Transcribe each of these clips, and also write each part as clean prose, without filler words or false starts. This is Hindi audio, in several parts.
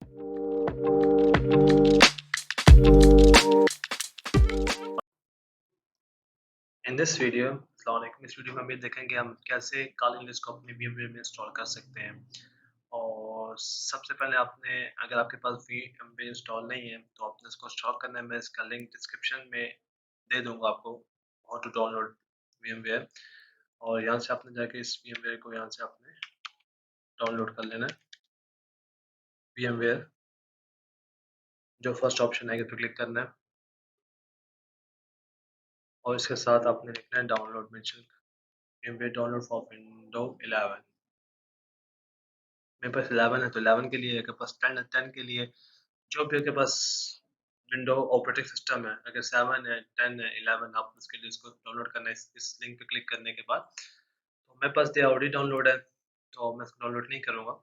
In this video, इस वीडियो में हम ये देखेंगे हम कैसे कॉलिंग लिस्ट को अपने VMware में इंस्टॉल कर सकते हैं। और सबसे पहले आपने अगर आपके पास VMware इंस्टॉल नहीं है तो आपने इसको इंस्टॉल करना है। मैं इसका लिंक डिस्क्रिप्शन में दे दूंगा आपको, हाउ टू डाउनलोड VMware। और यहाँ से आपने जाके इस VMware को यहाँ से आपने डाउनलोड कर लेना है। VMware जो फर्स्ट ऑप्शन है, इस पर क्लिक करना है और इसके साथ आपने लिखना है download mention VMware download for window 11। मेरे पास 11 है तो 11 के लिए, अगर पास 10 है 10 के लिए, जो भी आपके पास विंडो ऑपरेटिंग सिस्टम है, अगर 7 है 10 है 11, आप उसके लिए इसको डाउनलोड करना है। इस लिंक पे क्लिक करने के बाद तो मेरे पास ये ऑलरेडी डाउनलोड है तो मैं इसको डाउनलोड नहीं करूँगा।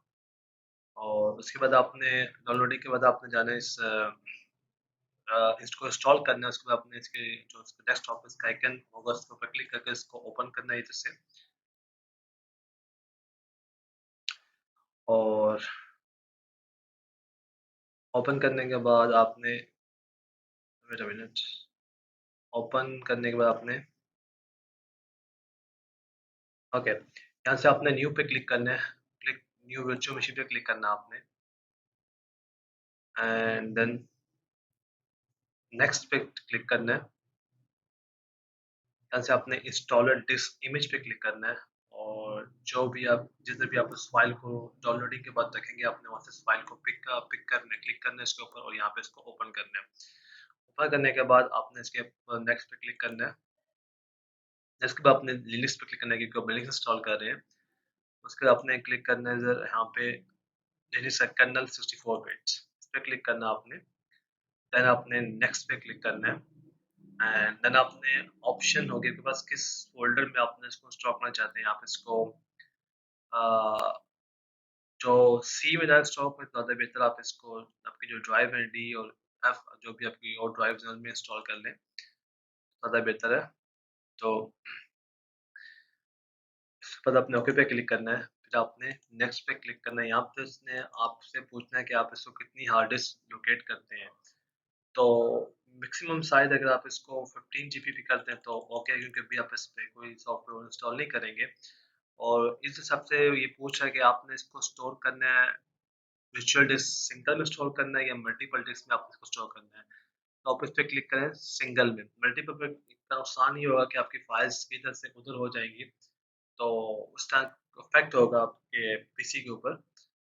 और उसके बाद आपने डाउनलोडिंग के बाद आपने जाना है इसको इंस्टॉल करना है। उसके बाद आपने इसके जो डेस्कटॉप पे इसका आइकन होगा उस पर क्लिक करके इसको ओपन करना है इधर से। और ओपन करने के बाद आपने वेट अ मिनट, ओपन करने के बाद आपने ओके यहाँ से आपने न्यू पे क्लिक करना है। क्लिक न्यू वर्चुअल मशीन पे क्लिक करना है आपने, एंड देन नेक्स्ट पे क्लिक करना है। यहाँ से आपने इंस्टॉलर डिस्क इमेज पे क्लिक करना है। और जो भी आप जिधर भी आप उस फाइल को डाउनलोडिंग के बाद रखेंगे आपने वहाँ से इस फाइल को पिक करना है, क्लिक करना है इसके ऊपर और यहाँ पे इसको ओपन करना है। ओपन करने के बाद आपने इसके नेक्स्ट पे क्लिक करना है। इसके बाद आपने लिनक्स पे क्लिक करना है क्योंकि आप लिनक्स इंस्टॉल कर रहे हैं। उसके बाद आपने क्लिक करना है इधर यहाँ पे लिनक्स कर्नल 64 बिट्स, इस पे क्लिक करना आपने। देन आपने नेक्स्ट पे क्लिक करना है एंड देन आपने ऑप्शन होगी आपके पास किस फोल्डर में आपने इसको इंस्टॉल करना चाहते हैं। आप इसको जो सी में इंस्टॉल करें तो ज़्यादा बेहतर। आप इसको आपकी जो ड्राइव है डी और एफ जो भी आपकी और ड्राइव है उनमें इंस्टॉल कर लें, ज़्यादा बेहतर है। तो इसके बाद आपने ओके पे क्लिक करना है, फिर आपने नेक्स्ट पे क्लिक करना है। यहाँ पे इसने आपसे पूछना है कि आप इसको कितनी हार्ड डिस्क लोकेट करते हैं। तो मैक्सिमम साइज अगर आप इसको 15 जीबी भी करते हैं तो ओके, क्योंकि अभी आप इस पे कोई सॉफ्टवेयर इंस्टॉल नहीं करेंगे। और इस हिसाब से ये पूछ रहा है कि आपने इसको स्टोर करना है वर्चुअल डिस्क सिंगल में स्टोर करना है या मल्टीपल डिस्क में आपको इसको स्टोर करना है। तो आप इस पे क्लिक करें सिंगल में। मल्टीपल पे इतना नुकसान ये होगा कि आपकी फाइल्स इधर से उधर हो जाएंगी, तो उसका इफेक्ट होगा आपके पीसी के ऊपर।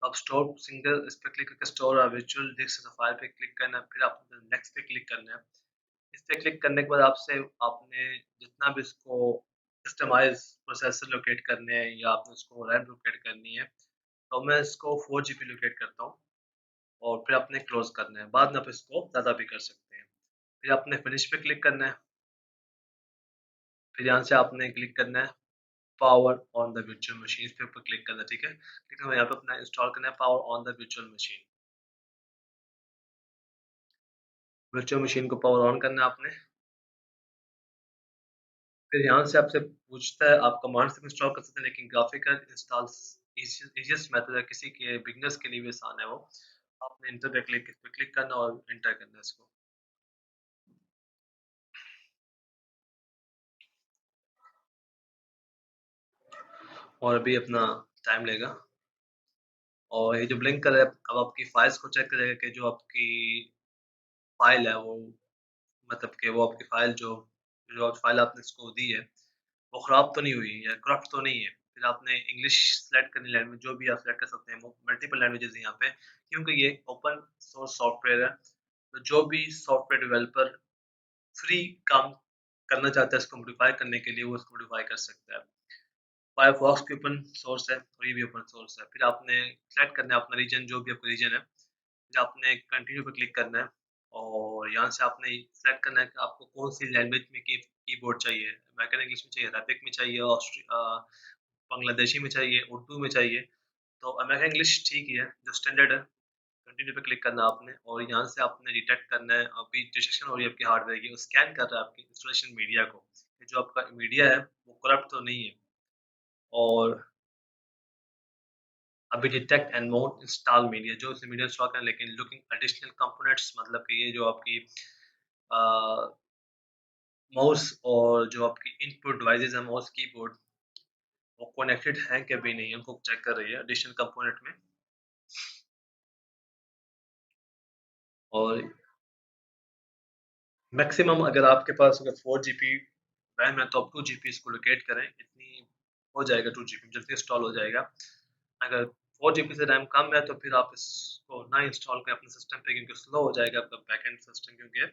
आप स्टोर सिंगल इस पे क्लिक करके स्टोर वर्चुअल डिस्क फाइल पे क्लिक करना है, फिर आपको नेक्स्ट पे क्लिक करना है। इस पे क्लिक करने के बाद आपसे आपने जितना भी इसको कस्टमाइज प्रोसेसर लोकेट करने हैं या आपने उसको रैम लोकेट करनी है, तो मैं इसको 4 जीबी लोकेट करता हूँ। और फिर आपने क्लोज करना है, बाद में आप इसको ज़्यादा भी कर सकते हैं। फिर आपने फिनिश पे क्लिक करना है, फिर यहाँ से आपने क्लिक करना है power on the virtual machine, इस पे ऊपर क्लिक करना है। ठीक है, ठीक है, यहाँ पे अपना इंस्टॉल करना है power on the virtual machine. Virtual machine को पावर ऑन करना है आपने। फिर यहाँ से आपसे पूछता है आप कमांड से इंस्टॉल कर सकते हैं, लेकिन ग्राफिकल इंस्टॉल इजीएस्ट मेथड है, किसी के बिगनर्स के लिए भी आसान है वो। आपने इंटर पे क्लिक करना और इंटर करना है इसको। और अभी अपना टाइम लेगा। और ये जो ब्लिंक कर रहा है अब आपकी फाइल्स को चेक करेगा कि जो आपकी फाइल है वो, मतलब कि वो आपकी फाइल जो जो फाइल आपने इसको दी है वो ख़राब तो नहीं हुई या करप्ट तो नहीं है। फिर आपने इंग्लिश सेलेक्ट करनी, लैंग्वेज जो भी आप सेलेक्ट कर सकते हैं, मल्टीपल लैंग्वेजेस यहाँ पे, क्योंकि ये ओपन सोर्स सॉफ्टवेयर है। तो जो भी सॉफ्टवेयर डेवलपर फ्री काम करना चाहता है इसको मॉडिफाई करने के लिए, वो इसको मॉडिफाई कर सकता है। फायरफॉक्स भी ओपन सोर्स है और ये भी ओपन सोर्स है। फिर आपने सेलेक्ट करना है अपना रीजन, जो भी आपका रीजन है। फिर आपने कंटिन्यू पे क्लिक करना है और यहाँ से आपने सेलेक्ट करना है कि आपको कौन सी लैंग्वेज में कीबोर्ड चाहिए। अमेरिकन इंग्लिश में चाहिए, अरबिक में चाहिए, बांग्लादेशी में चाहिए, उर्दू में चाहिए। तो अमेरिकन इंग्लिश ठीक ही है जो स्टैंडर्ड है। कंटिन्यू पे क्लिक करना आपने और यहाँ से आपने डिटेक्ट करना है अभी डिटेक्शन हो रही है आपकी हार्डवेयर की, वो स्कैन कर रहा है आपकी इंस्टॉलेशन मीडिया को कि जो आपका मीडिया है वो करप्ट तो नहीं है। और अभी detect and mount install media, जो इसे मीडिया इंस्टॉल करें, लेकिन लुकिंग एडिशनल कंपोनेंट्स, मतलब कि ये जो आपकी माउस और जो आपकी इनपुट डिवाइसेस है, माउस कीबोर्ड, वो कनेक्टेड हैं कि भी नहीं, उनको चेक कर रही है एडिशनल कंपोनेंट में। और मैक्सिमम अगर आपके पास अगर 4 GB रैम है तो आप 2 GB इसको लोकेट करें, इतनी हो जाएगा, 2 GB जल्दी इंस्टॉल हो जाएगा। अगर 4 GB से रैम कम है तो फिर आप इसको ना इंस्टॉल करें अपने सिस्टम पे, क्योंकि स्लो हो जाएगा आपका बैकएंड सिस्टम, क्योंकि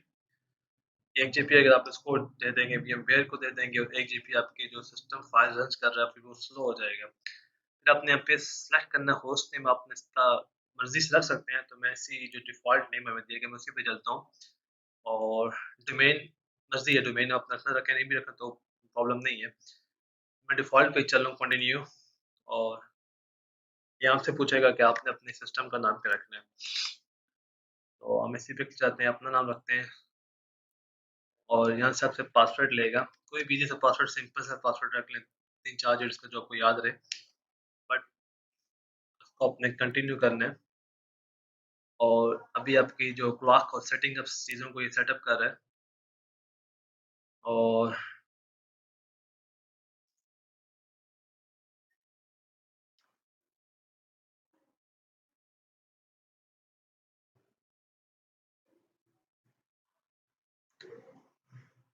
1 GB अगर आप इसको दे देंगे, VMware को दे देंगे, और 1 GB आपके जो सिस्टम फाइल रन कर रहा है फिर वो स्लो हो जाएगा। फिर आपने यहाँ पे सेलेक्ट करना होस्ट नेम, आपने इसका मर्जी से रख सकते हैं, तो मैं इसी जो डिफ़ॉल्ट नेम हमें दिया गया मैं उसी पे चलता हूँ। और डोमेन मर्जी है, डोमेन आप रखना रखें, नहीं भी रखें तो प्रॉब्लम नहीं है। मैं डिफ़ॉल्ट पे चल रहा हूँ, कंटिन्यू। और यहाँ से पूछेगा कि आपने अपने सिस्टम का नाम क्या रखना है, तो हम इसी पे चाहते हैं, अपना नाम रखते हैं। और यहाँ से आपसे पासवर्ड लेगा, कोई भी जैसा पासवर्ड, सिंपल सा पासवर्ड रख लें, 3-4 डिजिट्स का जो आपको याद रहे, बट उसको अपने कंटिन्यू करना है। और अभी आपकी जो क्लॉक और सेटिंग अप चीज़ों को ये सेटअप कर रहा है। और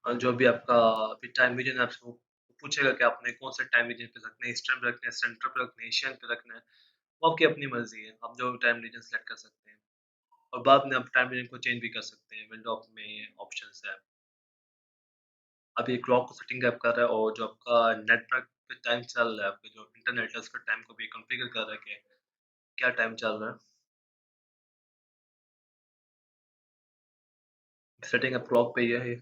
जो भी आपका अभी टाइम रीजन है, आपसे वो पूछेगा कि आपने कौन सा टाइम रीजन पे रखना है, ईस्टर्न पे रखना है, सेंट्रल पे रखना है, एशियन पे रखना है, वो आपकी अपनी मर्जी है, आप जो टाइम रीजन सेलेक्ट कर सकते हैं। और बाद में आप टाइम रीजन को चेंज भी कर सकते हैं, विंडो में ऑप्शंस है। अभी क्लॉक को सेटिंग आप कर रहा है, और जो आपका नेटवर्क पे टाइम चल रहा है, आपका जो इंटरनेट है उसका टाइम को भी कॉन्फ़िगर कर रहा है कि क्या टाइम चल रहा है। सेटिंग अब क्लॉक पे ही है ये।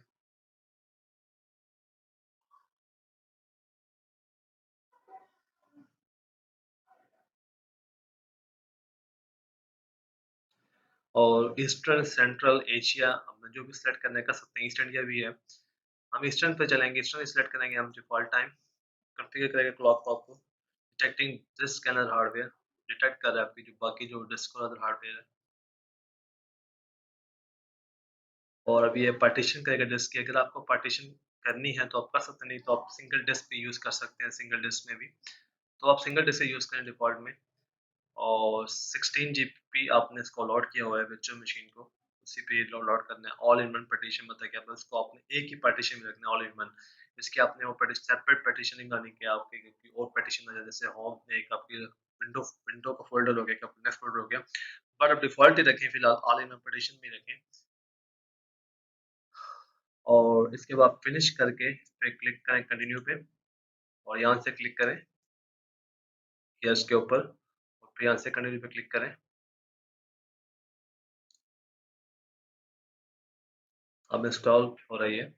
और ईस्टर्न, सेंट्रल, एशिया, हम जो भी सेलेक्ट करने कर सकते हैं, ईस्ट इंडिया भी है। हम ईस्टर्न पे चलेंगे, ईस्टर्न सेलेक्ट करेंगे, हम डिफ़ॉल्ट टाइम कॉन्फ़िगर करेंगे क्लॉक को। Detecting disk and other hardware, detect कर रहा है आपकी जो बाकी जो डिस्क और अदर हार्डवेयर है। और अब ये पार्टीशन करेगा डिस्क की, अगर आपको पार्टीशन करनी है तो आप कर सकते हैं, नहीं तो आप सिंगल डिस्क भी यूज़ कर सकते हैं, सिंगल डिस्क में भी। तो आप सिंगल डिस्क से यूज़ करें डिफ़ॉल्ट में। और 16 GB आपने इसको अलॉट किया हुआ है वर्चुअल मशीन को, उसी पे अलॉट करना है। ऑल इन वन पार्टीशन मतलब क्या, बस इसको आपने एक ही पार्टीशन में रखना है, ऑल इन वन। इसके आपने वो सेपरेट पार्टीशनिंग करनी है आपके, क्योंकि और पार्टीशन हो जाए, जैसे होम में एक आपकी विंडो विंडो का फोल्डर हो गया, नेक्स्ट फोल्डर हो गया, बट आप डिफॉल्ट ही रखें फिलहाल, ऑल इन वन पार्टीशन में रखें। और इसके बाद फिनिश करके इस पे क्लिक करें कंटिन्यू पे, और यहाँ से क्लिक करें यस के ऊपर, और फिर यहाँ से कंटिन्यू पे क्लिक करें। अब इंस्टॉल हो रही है।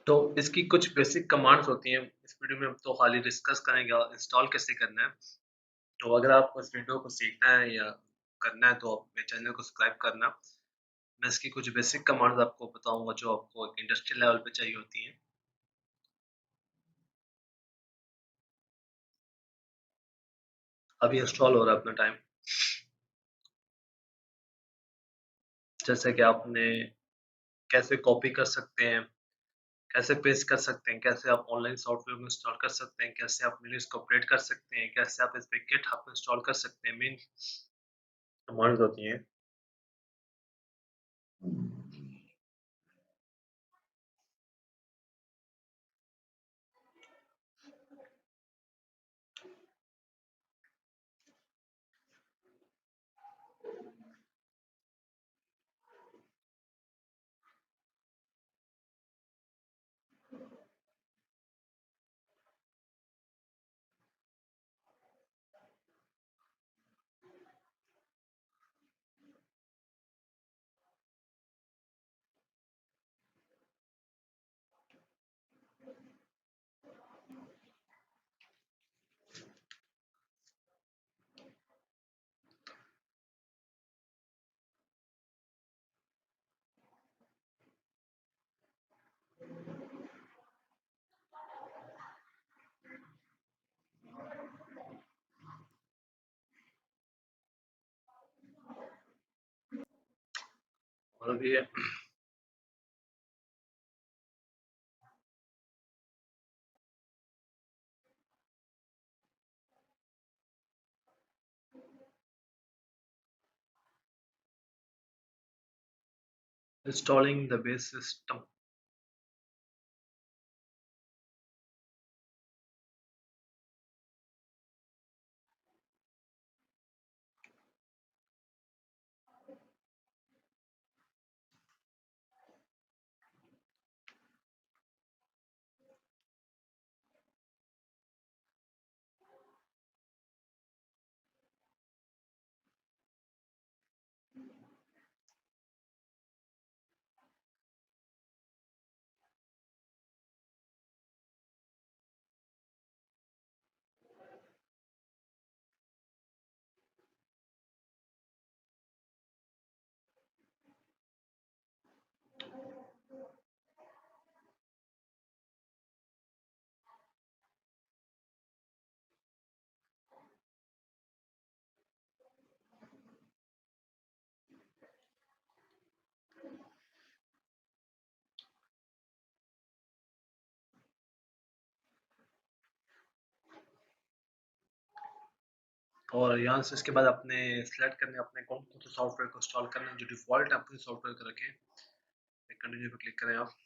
तो इसकी कुछ बेसिक कमांड्स होती हैं, इस वीडियो में हम तो खाली डिस्कस करेंगे इंस्टॉल कैसे करना है। तो अगर आपको इस वीडियो को सीखना है या करना है तो आप मेरे चैनल को सब्सक्राइब करना। मैं इसकी कुछ बेसिक कमांड्स आपको बताऊंगा जो आपको इंडस्ट्रियल लेवल पे चाहिए होती हैं। अभी इंस्टॉल हो रहा है अपना टाइम। जैसे कि आपने कैसे कॉपी कर सकते हैं, कैसे पेस्ट कर सकते हैं, कैसे आप ऑनलाइन सॉफ्टवेयर में इंस्टॉल कर सकते हैं, कैसे आप लिनक्स को अपडेट कर सकते हैं, कैसे आप इस पे गिटहब इंस्टॉल कर सकते हैं, मेन कमांड्स होती हैं। और भी है। Installing the base system. और यहाँ से इसके बाद अपने सेलेक्ट करने अपने कौन कौन से सॉफ्टवेयर को इंस्टॉल करना है, जो डिफॉल्ट अपने सॉफ्टवेयर का रखें। कंटिन्यू पे क्लिक करें आप।